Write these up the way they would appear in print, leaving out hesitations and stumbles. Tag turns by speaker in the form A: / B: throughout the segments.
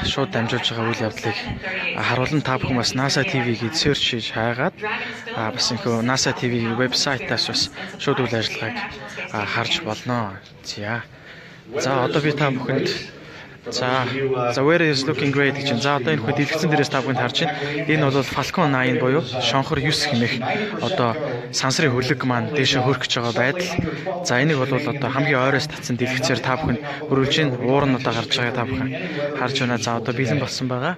A: шууд дамжуулж байгаа үйл явдлыг харуулan та бүхэн бас NASA TV-ийг search хийж хайгаад бас инхүү NASA TV-ийн вебсайтаас бас шууд үйл ажиллагааг харж болно. За одоо би та бүхэнд за where is looking great гэж. За одоо энэ хүү дэлгэцэн дээрээс та бүхэнд харж байна. Энэ бол Falcon 9 буюу шонхор 9 хэмээх одоо сансрын хөлөг маань дээшээ хөрөх гэж байгаа байдал. За энийг бол одоо хамгийн ойроос татсан дэлгэцээр та бүхэнд хөрвүүлж байна. Уур нь одоо гарч байгаа та бүхэн харж байна. За одоо бэлэн болсон байгаа.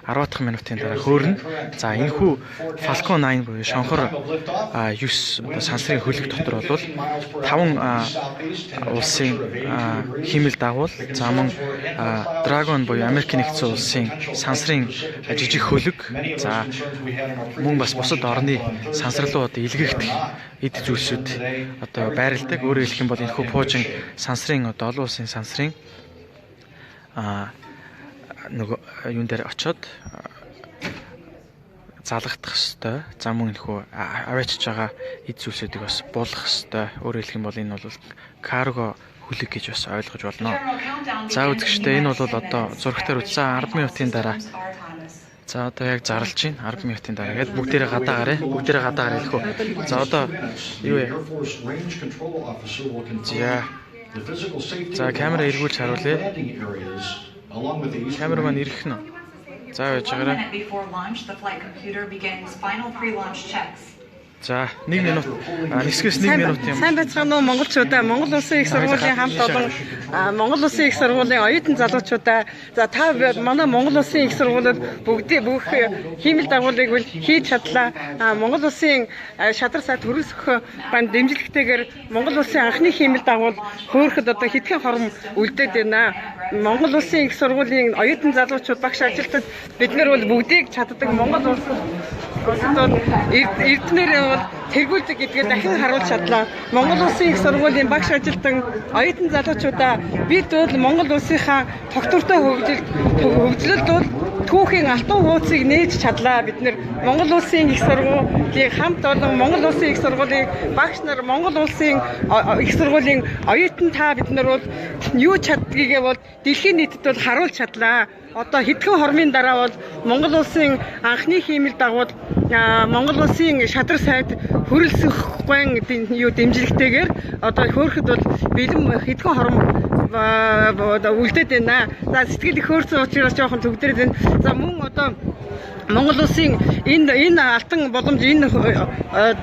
A: 10 дахь минутын дараа хөөрнө. За энэ хүү Falcon 9 буюу шонхор 9 одоо сансрын хөлөг дотор бол 5 улсын хиймэл дагуул за мөн Dragon буюу Америкийн нэгдсэн улсын сансрын жижиг хөлөг за мөн бас бусад орны сансралуу одоо илгээгдэх эд зүйлсүүд одоо байрладаг. Өөрөөр хэлэх юм бол энэ хүү пуужин сансрын одоо олон улсын сансрын нөгөө юун дээр очоод залгах хэвээр. За мөн нөхөө аваачж байгаа эд зүйлсүүдийг бас буулгах хэвээр. Өөрөөр хэлэх юм бол энэ бол карго хөлөг гэж бас ойлгож болно. За үзэгчдээ энэ бол одоо зурагтаар үзсэн 10 минутын дараа. За одоо яг зарлж байна 10 минутын дараа. Гэт бүгдээрээ гадаагараа. Бүгдээрээ гадаагараа хэлэхүү. За одоо юу вэ? За камера эргүүлж харуулъя. Камера маань ирэх нь. За яаж байгаарай. За 1 минут нисгээс 1 минут юм.
B: Сайн байцгаана уу монголчуудаа. Монгол Улсын их сургуулийн хамт олон Монгол Улсын их сургуулийн оюутан залуучуудаа. За та манай Монгол Улсын их сургуулиуд бүх хиймэл дагуулыг хийж чадлаа. Монгол Улсын шадар сайд төрөлсөх банд дэмжлэгтэйгээр Монгол Улсын анхны хиймэл дагуул хөөхөд одоо хэдхэн хором үлдээд байна. Монгол Улсын их сургуулийн оюутан залуучууд багш ажилтнууд бид нар бол бүгдийг чаддаг Монгол улс эрдэнэр тэргүүлдэг гэдгээ дахин харуулж чадлаа. Монгол Улсын их сургуулийн багш ажилтан оюутан залуучуудаа бид бол Монгол улсынхаа тогтвортой хөгжлөлд бол түүхийн алтан хуудсыг нээж чадлаа. Бид нэр Монгол Улсын их сургуулийн хамт олон Монгол Улсын их сургуулийн багш нар Монгол Улсын их сургуулийн оюутан та бид нар бол юу чаддгийг бол дэлхийн нийтэд бол харуулж чадлаа. Одоо хэдхэн хормын дараа бол Монгол Улсын анхны хиймэл дагуул Монгол Улсын шадар сайд хөрөлсөх гуйн дэмжлэгтэйгээр одоо хөөхөд бол бэлэн хэдхэн хором үлдээд байна. За сэтгэл их хөөрсөн учраас жоохон төгдрээд байна. За мөн одоо Монгол Улсын энэ алтан боломж энэ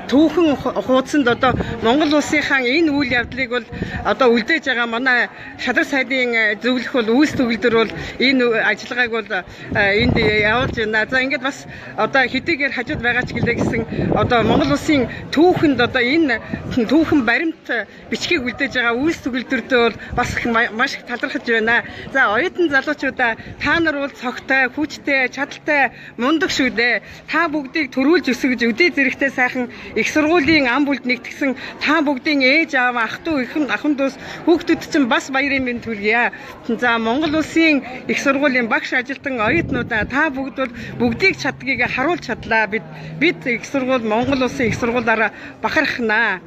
B: түүхэн хуудсанд одоо Монгол Улсынхаа энэ үйл явдлыг бол одоо үлдээж байгаа манай шадар сайдын зөвлөх бол үйлс төгөлдөр бол энэ ажиллагааг бол энд явуулж байна. За ингээд бас одоо хэдийгээр хажууд байгаа ч гэлээ гэсэн одоо Монгол Улсын түүхэнд одоо энэ түүхэн баримт бичгийг үлдээж байгаа үйлс төгөлдөртөө бол бас маш их талархаж байна. За оюутан залуучуудаа та нар бол цогтой, хүчтэй, чадaltaй мундаг шүү дээ. Та бүгдийг төрүүлж өсгөж өдөө зэрэгтэй сайхан их сургуулийн ам бүлд нэгтгсэн та бүгдийн ээж аав ах トゥ ахын дүүс хүүхдүүд чинь бас баярын мэнд хүргье. За Монгол Улсын их сургуулийн багш ажилтан оюутнуудаа та бүгдийг чаддгийг харуулж чадлаа. Бид их сургууль Монгол Улсын их сургуулиараа бахархнаа.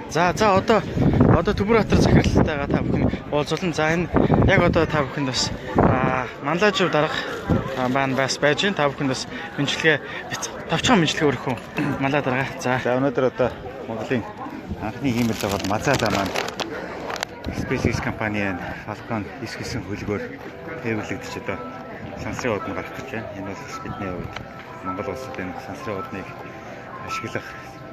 B: За одоо Төмөрбаатар захиралтайгаа та бүхэн уулзуулна. За энэ яг одоо та бүхэнд бас манлайжуур дарга баан бас байж гэн та бүхэнд бас мэдлэгээ товчхон мэдлэгээ өргөх үү манлай дарга. За
C: өнөөдөр одоо Монголын анхны хиймэл дагуул Мазада маань SpaceX компанийн Falcon 9 гэсэн хөлгөөр хэвлэгдэж одоо сансрын удам гарах гэж байна. Энэ бол бидний хувьд Монгол улсад энэ сансрын удмыг ашиглах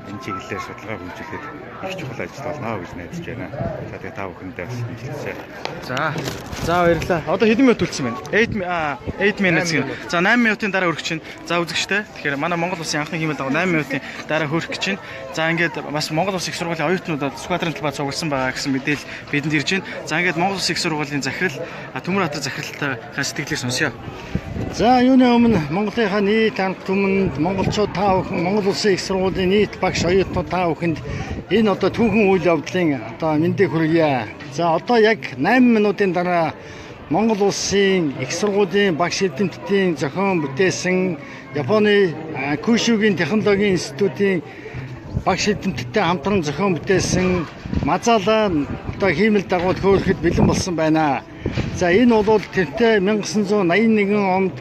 C: энэ чиглэлээр судалгаа хөгжүүлэхэд их чухал ажил болно гэж найдаж байна. За тэгээ та бүхэндээ бас хэлцээ.
A: За баярлалаа. Одоо хэдэн минут үлдсэн байна? 8 minutes гэнэ. За 8 минутын дараа өргөх чинь. За үзэгчтэй. Тэгэхээр манай Монгол Улсын анхны хиймэл дагуу 8 минутын дараа хөрөх гэж байна. За ингээд бас Монгол Улсын их сургуулийн оюутнуудад сквадрын талбай цугласан байгаа гэсэн мэдээлэл бидэнд ирж байна. За ингээд Монгол Улсын их сургуулийн захирал Төмөрбаатар захиралтайгаа сэтгэлийг сонсъё.
D: За юуны өмнө Монголынхаа нийт анх түмэнд монголчууд та бүхэн Монгол Улсын их сургуулийн нийт багш оюутнууд та бүхэнд энэ одоо түүхэн үйл явдлын одоо мэндийг хүргье. За одоо яг 8 минутын дараа Монгол Улсын их сургуулийн багш эзэмтдийн зохион бүтээсэн Японы Кюшугийн технологийн институтийн багш эзэмтдтэй хамтран зохион бүтээсэн Мазала одоо хиймэл дагуул хөөрөхөд бэлэн болсон байна. За энэ бол тэртээ 1981 онд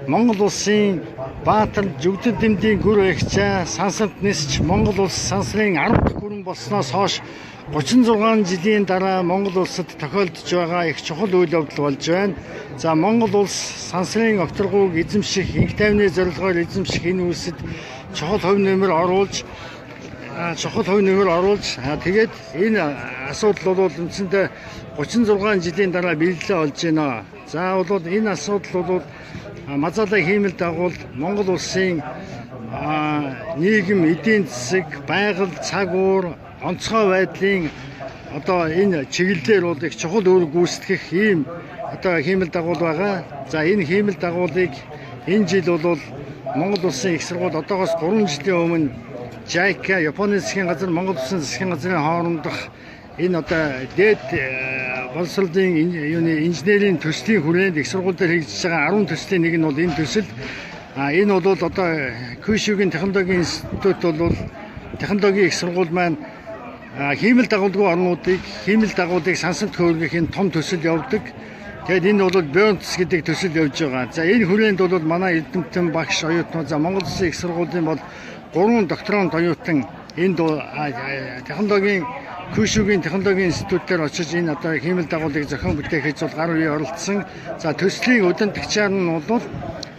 D: Монгол улсын Баатар Жүгдэл Дэмдийн гүр ягчаа сансарт нисч Монгол улс сансрын 10 дахь гүрэн болсноос хойш 36 жилийн дараа Монгол улсад тохиолдож байгаа их чухал үйл явдал болж байна. За Монгол улс сансрын огторгүйг эзэмших, инх тайвны зорилгоор эзэмших энэ үйлсэд чухал хувь нэмэр оруулж тэгээд энэ асуудал бол үндсэндээ 36 жилийн дараа биелэлээ олж байна. За бол энэ асуудал бол Мазаалаа хиймэл дагуул Монгол улсын нийгэм, эдийн засаг, байгаль, цаг уур, онцгой байдлын одоо энэ чиглэлээр бол их чухал үүрэг гүйцэтгэх ийм одоо хиймэл дагуул байгаа. За энэ хиймэл дагуулыг энэ жил бол Монгол улсын их сургууль одоогоос 3 жилийн өмнө JICA, Японы засгийн газар, Монгол улсын засгийн газрын хоорондох энэ одоо дээд боловсролын инженерийн төслийн хүрээнд их сургууль дээр хийгдэж байгаа 10 төслийн нэг нь бол энэ төсөл. Энэ бол одоо Кюшугийн технологийн институт бол технологийн их сургууль маань хиймэл дагуулгүй орнуудыг хиймэл дагуулыг сансарт хөөргөх энэ том төсөл явуулдаг. Тэгээд энэ бол Бёрнс гэдэг төсөл явж байгаа. За энэ хүрээнд бол манай эрдэмтэн багш оюутнууд за Монгол улсын их сургуулийн бол 3 докторант оюутан энд технологийн Кюшугийн технологийн институтээр очиж энэ одоо хиймэл дагуулыг зохион бүтээхэж бол гар үе оролцсон. За төслийн удирдагчаар нь бол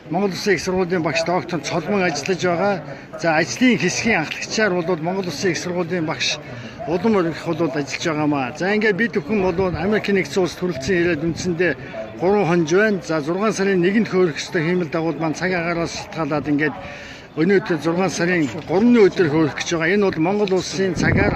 D: Монгол улсын их сургуулийн багш доктор Цолмон ажиллаж байгаа. За ажлын хэсгийн ахлагчаар бол Монгол улсын их сургуулийн багш Улам өргөх бол ажиллаж байгаамаа. За ингээд бид бүхэн бол Америк нэгдсэн улс төрөлцсөн ирээд үндсэндээ 3 хонж байна. За 6 сарын 1-нд хөөрөх ёстой хиймэл дагуул маань цаг агаараас шалтгаалаад ингээд өнөөдөр 6 сарын 3-ны өдөр хөөрөх гэж байгаа. Энэ бол Монгол улсын цагаар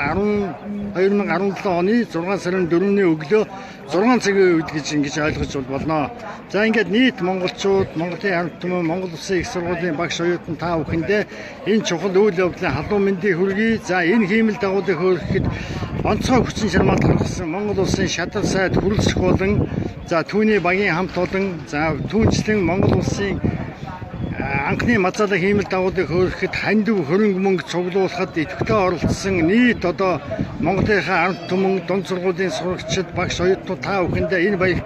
D: 2017 оны 6 сарын 4-ний өглөө 6 цагийн үед гэж ингэж ойлгож болно. За ингээд нийт монголчууд, Монголын ард түмэн, Монгол улсын их сургуулийн багш оюутан та бүхэндээ энэ чухал үйл явдлын халуун мэндийг хүргэе. За энэ хиймэл дагуулыг хөөрөхөд онцгой хүчин чармайлт гаргасан Монгол улсын шадар сайд хүрэлцэх болон за түүний багийн хамт олон за түүнчлэн Монгол улсын анхны Мазаалаа хиймэл дагуулыг хөөрөхөд хандив хөрөнгө мөнгө цуглуулахад идэвхтэй оролцсон нийт одоо Монголынхаа ард түмэн, дунд сургуулийн сурагчид, багш оюутнууд та бүхэндээ энэ баяр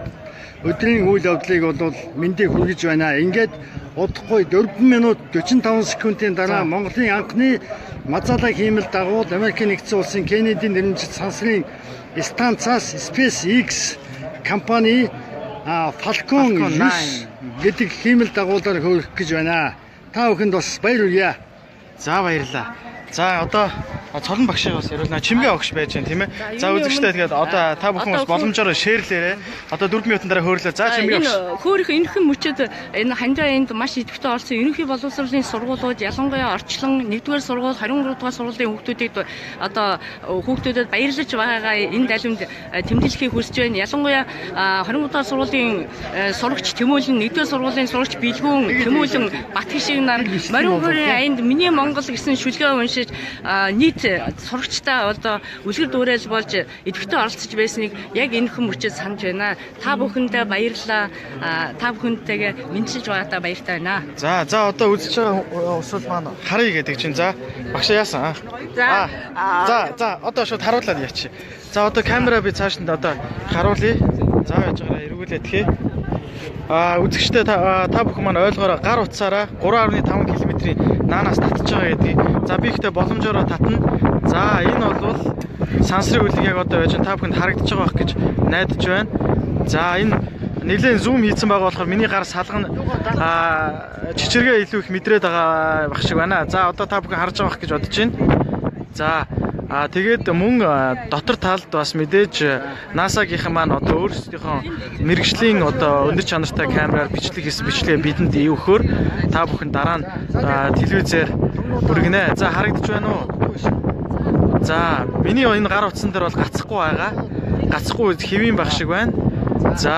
D: өдрийн үйл явдлыг бол мэндийг хүргэж байна. Ингээд удахгүй 4 минут 45 секундын дараа Монголын анхны Мазаалаа хиймэл дагуул Америк нэгдсэн улсын Кеннеди нэрмжит сансрын станцаас SpaceX компани Falcon 9 гэдэг хиймэл дагуулаар хөөрөх гэж байна. Та бүхэнд бас баяр хүргье.
A: За баярлалаа. За одоо цолон багшийг бас яриулна. Чимгээ огш байж гэн тийм ээ. За үзэгчтэй тэгээд одоо та бүхэн бас боломжоор шеэрлээрээ. Одоо 4 минутын дараа хөөрлөө. За чимгээ огш.
E: Хөөрөх энэхэн мөчөд энэ хандаа энд маш идэвхтэй орсон ерөнхий боловсролын сургуулиуд ялангуяа орчлон 1-р сургууль, 23-р сургуулийн хүүхдүүдийг одоо хүүхдүүдэд баярлаж байгаагаа энэ далимд тэмдэглэхийг хүсэж байна. Ялангуяа 23-р сургуулийн сурагч Тэмүүлэн, 1-р сургуулийн сурагч Билгүүн, Тэмүүлэн, Батхишиг нар Морин хүрээ аянд миний Монгол гэсэн шүлгээ уншиж нийт сурагчтай одоо үлгэр дуурайл болж идэвхтэй оролцож байсныг яг энэхэн мөчөд санаж байна. Та бүхэндээ баярлалаа. Та бүхэнтэйгээ мэдчилж байгаадаа баяртай байна.
A: За одоо үзэж байгаа усуул маань харъя гэдэг чинь. За багш яасан? За одоо шууд харуулаад яач. За одоо камера би цааш нь одоо харуулъя. За яаж байгаараа эргүүлээ тхээ. Үзэгчтэй та бүхэн маань ойлгоорой, гар утсаараа 3.5 км-ийн наанаас татж байгаа гэдгийг. За би ихтэй боломжоор татна. За энэ бол сансрын үлэг яг одоо байж та бүхэнд харагдаж байгаа байх гэж найдаж байна. За энэ нэлээд зум хийсэн байгаа болохоор миний гар салгана чичиргээ илүү их мэдрээд байгаа байх шиг байна. За одоо та бүхэн харж байгаа байх гэж бодож байна. За тэгээд мөн дотор талд бас мэдээж NASA-гийнхан маань одоо өөрсдийнхөө мэрэгжлийн одоо өндөр чанартай камераар бичлэг хийсэн бичлэгээ бидэнд өгөхөөр та бүхэн дараа нь телевизээр хүргэнэ. За харагдаж байна уу? За миний энэ гар утсан дээр бол гацхгүй байгаа. Гацхгүй хэвийн байх шиг байна. За